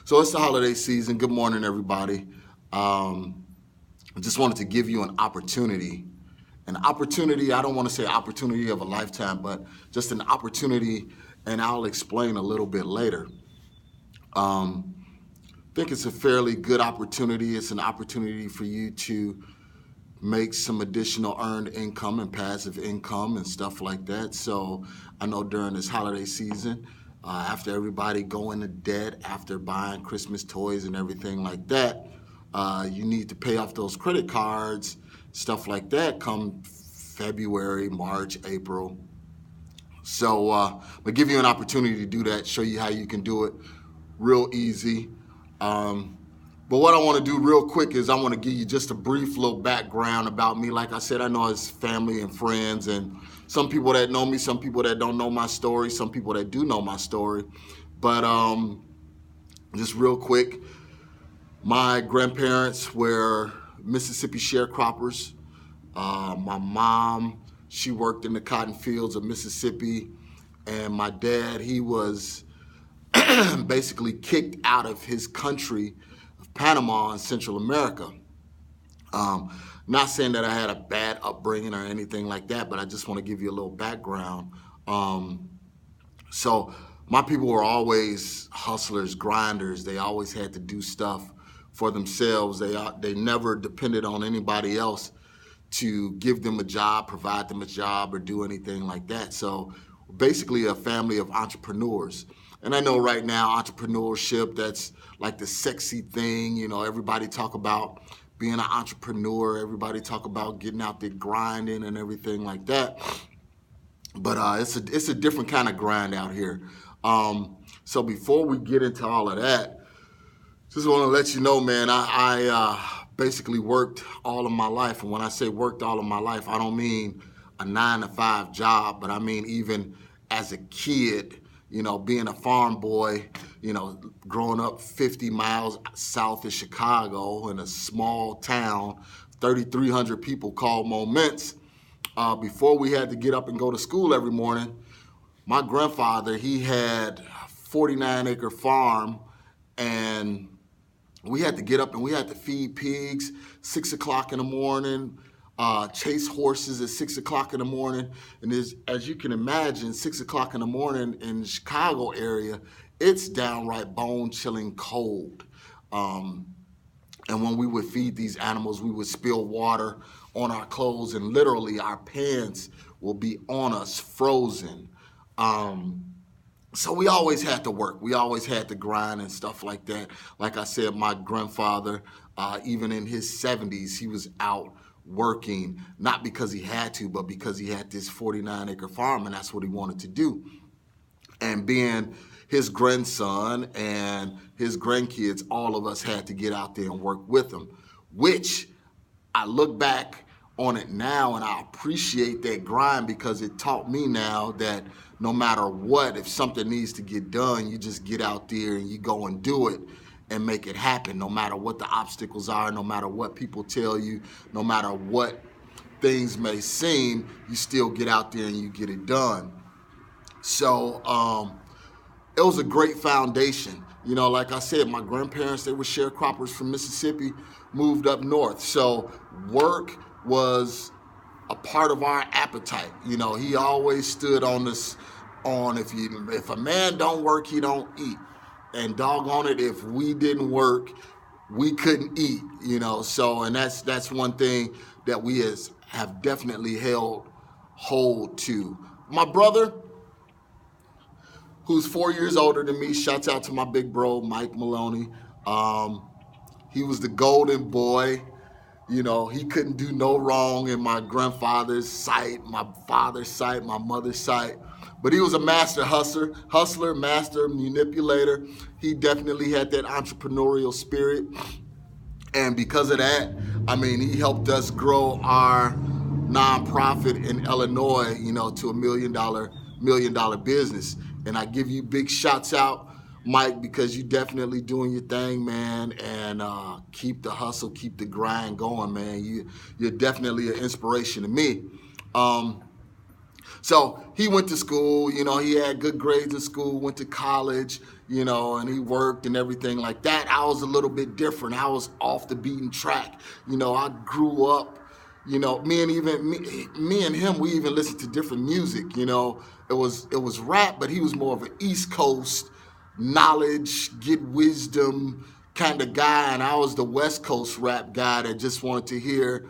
So it's the holiday season. Good morning, everybody. I just wanted to give you an opportunity. An opportunity, I don't want to say opportunity of a lifetime, but just an opportunity, and I'll explain a little bit later. I think it's a fairly good opportunity. It's an opportunity for you to make some additional earned income and passive income and stuff like that. So I know during this holiday season, after everybody going to debt, after buying Christmas toys and everything like that, you need to pay off those credit cards, stuff like that, come February, March, April. So I'm gonna give you an opportunity to do that, show you how you can do it real easy. But what I want to do real quick is I want to give you just a brief little background about me. Like I said, I know it's family and friends, and some people that know me, some people that don't know my story, some people that do know my story. But just real quick, my grandparents were Mississippi sharecroppers. My mom, she worked in the cotton fields of Mississippi, and my dad, he was basically kicked out of his country of Panama in Central America. Not saying that I had a bad upbringing or anything like that, but I just want to give you a little background. So my people were always hustlers, grinders. They always had to do stuff for themselves. They never depended on anybody else to give them a job, provide them a job, or do anything like that. So basically a family of entrepreneurs. And I know right now entrepreneurship, that's like the sexy thing. You know, everybody talk about being an entrepreneur. Everybody talk about getting out there grinding and everything like that. But it's a different kind of grind out here. So before we get into all of that, just want to let you know, man, I basically worked all of my life. And when I say worked all of my life, I don't mean a 9-to-5 job, but I mean even as a kid, you know, being a farm boy, you know, growing up 50 miles south of Chicago in a small town, 3,300 people called Moments. Before we had to get up and go to school every morning, my grandfather, he had a 49-acre farm, and we had to get up and we had to feed pigs 6 o'clock in the morning, chase horses at 6 o'clock in the morning. And as you can imagine, 6 o'clock in the morning in the Chicago area, it's downright bone-chilling cold. And when we would feed these animals, we would spill water on our clothes, and literally our pants will be on us, frozen. So we always had to work. We always had to grind and stuff like that. Like I said, my grandfather, even in his 70s, he was out working, not because he had to, but because he had this 49-acre farm, and that's what he wanted to do. And being his grandson and his grandkids, all of us had to get out there and work with him, which I look back on it now and I appreciate that grind, because it taught me now that no matter what, if something needs to get done, you just get out there and you go and do it and make it happen, no matter what the obstacles are, no matter what people tell you, no matter what things may seem, you still get out there and you get it done. So it was a great foundation. You know, like I said, my grandparents, they were sharecroppers from Mississippi, moved up north. So work was a part of our appetite. You know, he always stood on this, if a man don't work, he don't eat. And doggone it, if we didn't work, we couldn't eat, you know. So, and that's one thing that we have definitely held hold to. My brother, who's 4 years older than me, shouts out to my big bro, Mike Maloney. He was the golden boy. You know, he couldn't do no wrong in my grandfather's sight, my father's sight, my mother's sight. But he was a master hustler, master manipulator. He definitely had that entrepreneurial spirit. And because of that, I mean, he helped us grow our nonprofit in Illinois, you know, to $1 million business. And I give you big shouts out, Mike, because you definitely doing your thing, man. And keep the hustle, keep the grind going, man. You're definitely an inspiration to me. So he went to school, you know, he had good grades in school, went to college, and he worked and everything like that. I was a little bit different. I was off the beaten track. I grew up, me and him, we even listened to different music. It was rap, but he was more of an East Coast knowledge, get wisdom kind of guy, and I was the West Coast rap guy that just wanted to hear,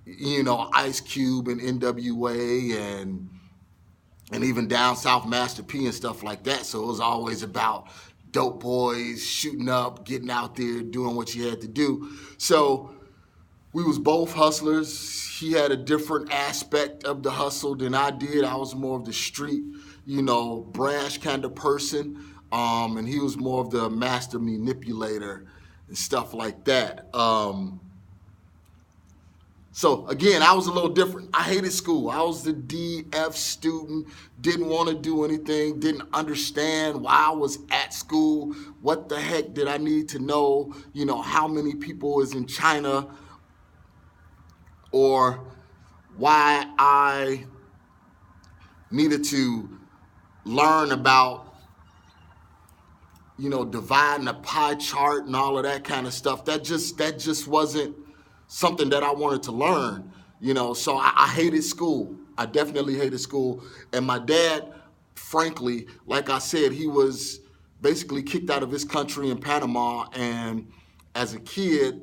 Ice Cube and NWA and even down south Master P and stuff like that. So it was always about dope boys shooting up, getting out there, doing what you had to do. So we was both hustlers. He had a different aspect of the hustle than I did. I was more of the street, brash kind of person. And he was more of the master manipulator and stuff like that. So again, I was a little different. I hated school. I was the DF student, didn't want to do anything, didn't understand why I was at school. What the heck did I need to know, how many people is in China, or why I needed to learn about, dividing a pie chart and all of that kind of stuff. That just wasn't something that I wanted to learn, So I hated school. I definitely hated school. And my dad, frankly, like I said, he was basically kicked out of his country in Panama. And as a kid,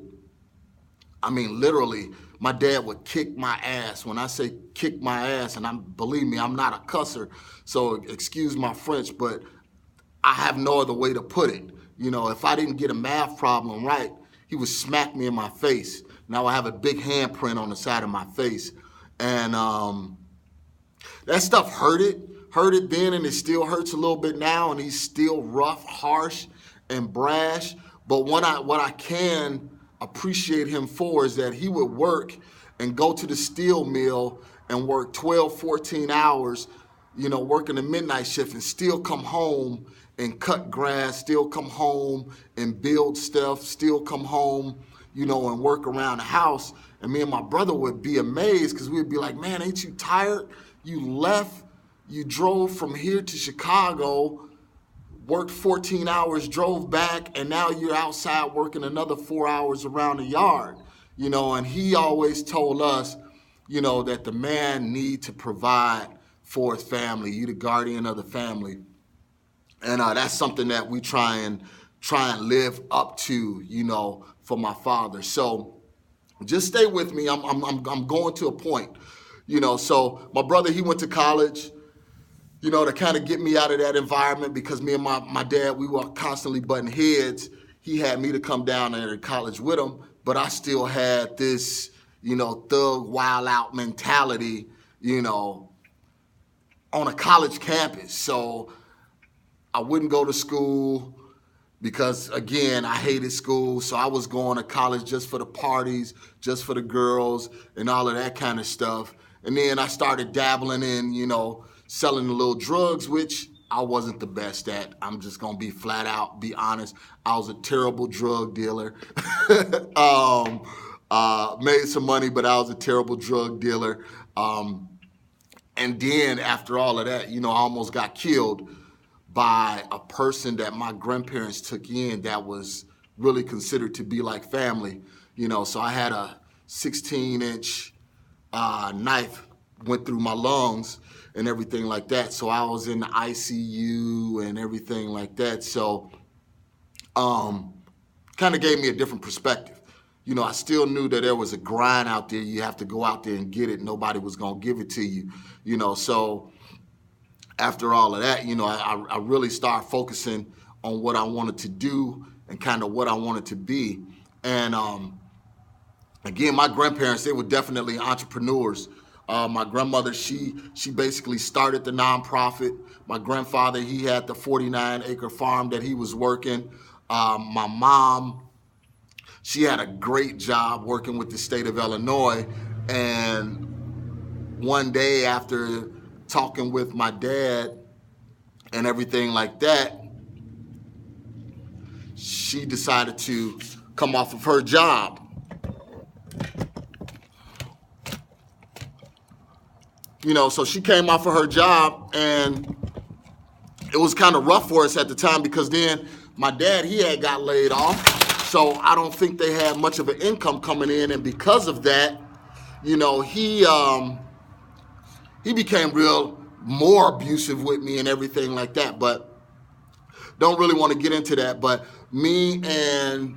literally, my dad would kick my ass. When I say kick my ass, and believe me, I'm not a cusser, so excuse my French, but I have no other way to put it. If I didn't get a math problem right, he would smack me in my face. Now I have a big handprint on the side of my face. And that stuff hurted then, and it still hurts a little bit now, and he's still rough, harsh, and brash. But what I can appreciate him for is that he would work and go to the steel mill and work 12, 14 hours, working the midnight shift, and still come home and cut grass, still come home and build stuff, still come home, and work around the house. And me and my brother would be amazed because we'd be like, man, ain't you tired? You left, you drove from here to Chicago, worked 14 hours, drove back, and now you're outside working another 4 hours around the yard. And he always told us, that the man need to provide for his family. You the guardian of the family. And that's something that we try and live up to, for my father. So just stay with me. I'm going to a point, So my brother, he went to college, to kind of get me out of that environment, because me and my dad, we were constantly butting heads. He had me to come down there to college with him, but I still had this, thug, wild out mentality, on a college campus. So I wouldn't go to school because, again, I hated school. So I was going to college just for the parties, just for the girls, and all of that kind of stuff. And then I started dabbling in, selling the little drugs, which I wasn't the best at. I'm just going to be flat out, be honest. I was a terrible drug dealer. Made some money, but I was a terrible drug dealer. And then after all of that, I almost got killed by a person that my grandparents took in that was really considered to be like family. So I had a 16-inch knife went through my lungs and everything like that. So I was in the ICU and everything like that. So kind of gave me a different perspective. I still knew that there was a grind out there. You have to go out there and get it. Nobody was going to give it to you, So after all of that, I really started focusing on what I wanted to do and kind of what I wanted to be. And again, my grandparents, they were definitely entrepreneurs. My grandmother, she basically started the nonprofit. My grandfather, he had the 49-acre farm that he was working. My mom, she had a great job working with the state of Illinois. And one day after talking with my dad and everything like that, she decided to come off of her job. So she came off of her job, and it was kind of rough for us at the time because then my dad, he had got laid off. So I don't think they had much of an income coming in. And because of that, you know, he became more abusive with me and everything like that. But don't really want to get into that. But it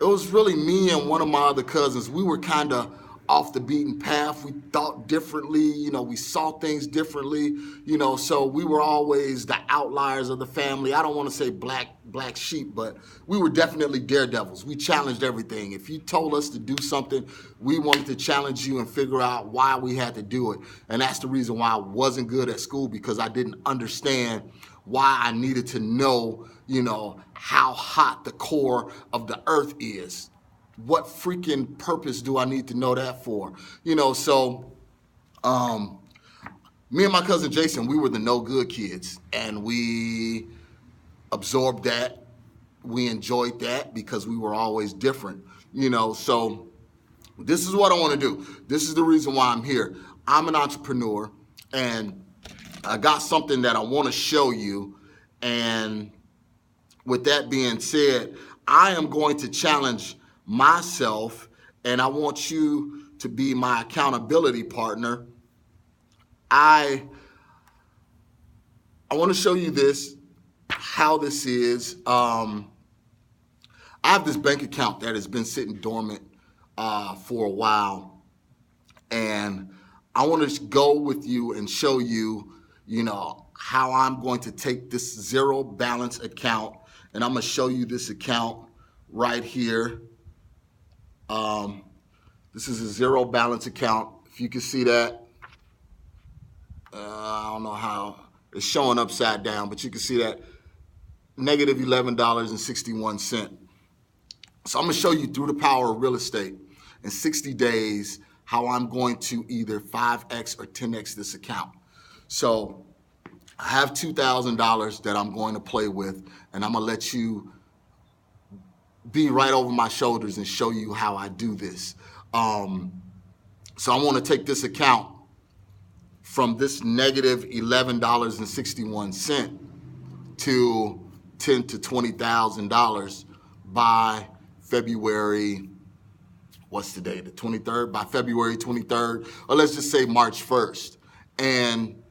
was really me and one of my other cousins. We were kind of off the beaten path. We thought differently, you know, we saw things differently, you know, so we were always the outliers of the family. I don't want to say black sheep, but we were definitely daredevils. We challenged everything. If you told us to do something, we wanted to challenge you and figure out why we had to do it. And that's the reason why I wasn't good at school, because I didn't understand why I needed to know, you know, how hot the core of the earth is. What freaking purpose do I need to know that for? You know, so me and my cousin Jason, we were the no good kids, and we absorbed that. We enjoyed that because we were always different, you know. So this is what I want to do. This is the reason why I'm here. I'm an entrepreneur, and I got something that I want to show you. And with that being said, I am going to challenge myself, and I want you to be my accountability partner. I want to show you this, how this is. I have this bank account that has been sitting dormant for a while, and I want to go with you and show you, you know, how I'm going to take this zero balance account, and I'm going to show you this account right here. This is a zero balance account. If you can see that, I don't know how it's showing upside down, but you can see that negative $11.61. So I'm going to show you through the power of real estate in 60 days how I'm going to either 5X or 10X this account. So I have $2,000 that I'm going to play with, and I'm going to let you be right over my shoulders and show you how I do this. So I want to take this account from this negative $11.61 to $10,000 to $20,000 by February, what's today, the 23rd? By February 23rd, or let's just say March 1st. And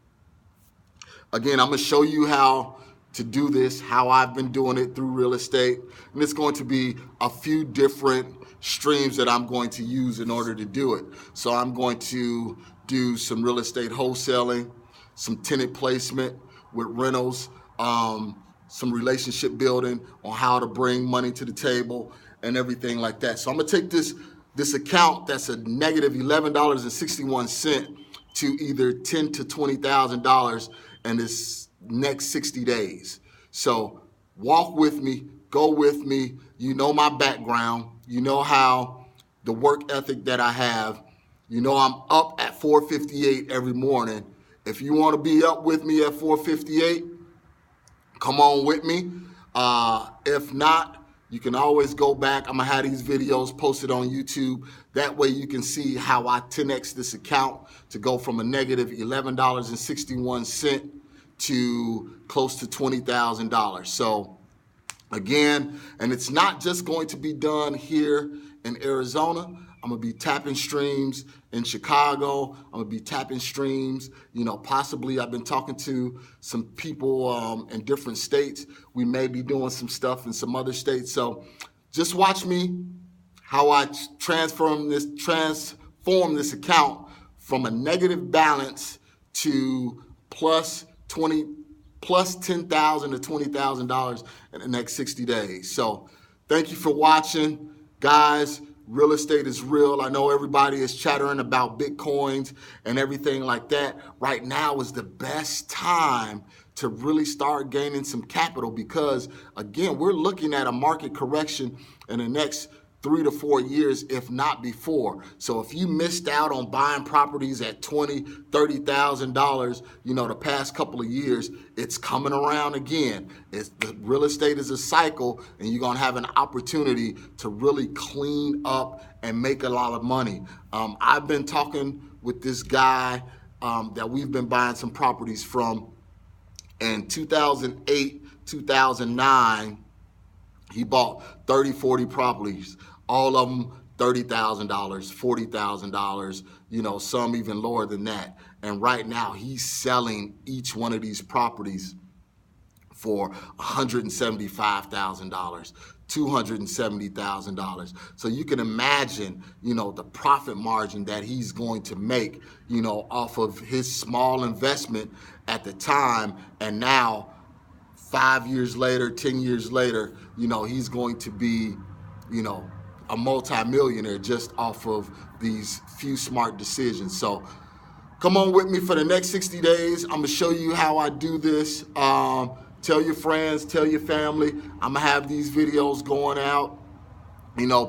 again, I'm going to show you how to do this, how I've been doing it through real estate. And it's going to be a few different streams that I'm going to use in order to do it. So I'm going to do some real estate wholesaling, some tenant placement with rentals, some relationship building on how to bring money to the table and everything like that. So I'm gonna take this account that's a negative $11.61 to either $10,000 to $20,000 in this next 60 days. So walk with me, go with me. You know my background. You know how the work ethic that I have. You know I'm up at 4:58 every morning. If you want to be up with me at 4:58, come on with me. If not, you can always go back. I'm going to have these videos posted on YouTube. That way you can see how I 10X this account to go from a negative $11.61 to close to $20,000. So again, and it's not just going to be done here in Arizona. I'm going to be tapping streams in Chicago. I'm going to be tapping streams, you know, possibly I've been talking to some people in different states. We may be doing some stuff in some other states. So just watch me, how I transform this account from a negative balance to plus $10,000 to $20,000 in the next 60 days. So thank you for watching, guys. Real estate is real. I know everybody is chattering about Bitcoins and everything like that. Right now is the best time to really start gaining some capital because, again, we're looking at a market correction in the next 3 to 4 years, if not before. So if you missed out on buying properties at $20,000, $30,000, you know, the past couple of years, it's coming around again. The real estate is a cycle, and you're gonna have an opportunity to really clean up and make a lot of money. I've been talking with this guy that we've been buying some properties from, In 2008, 2009, he bought 30, 40 properties, all of them $30,000, $40,000, some even lower than that. And right now he's selling each one of these properties for $175,000, $270,000. So you can imagine, the profit margin that he's going to make, off of his small investment at the time. And now 5 years later, 10 years later, he's going to be, a multimillionaire just off of these few smart decisions. So come on with me for the next 60 days. I'm gonna show you how I do this. Tell your friends, tell your family. I'm gonna have these videos going out,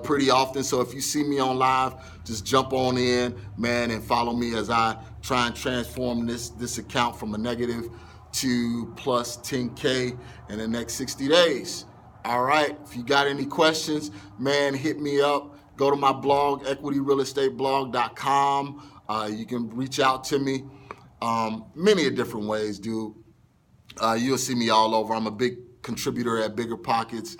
pretty often. So if you see me on live, just jump on in, man, and follow me as I try and transform this account from a negative to plus 10K in the next 60 days. All right, if you got any questions, man, hit me up. Go to my blog, equityrealestateblog.com. You can reach out to me many different ways, dude. You'll see me all over. I'm a big contributor at Bigger Pockets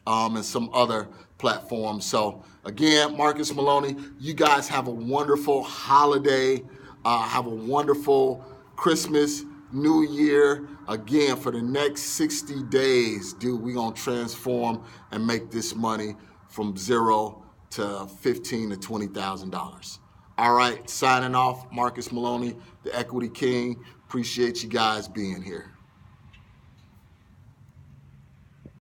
and some other platforms. So again, Marcus Maloney, you guys have a wonderful holiday. Have a wonderful Christmas, New Year. Again, for the next 60 days, dude, we're going to transform and make this money from $0 to $15,000 to $20,000. All right, signing off, Marcus Maloney, the Equity King. Appreciate you guys being here.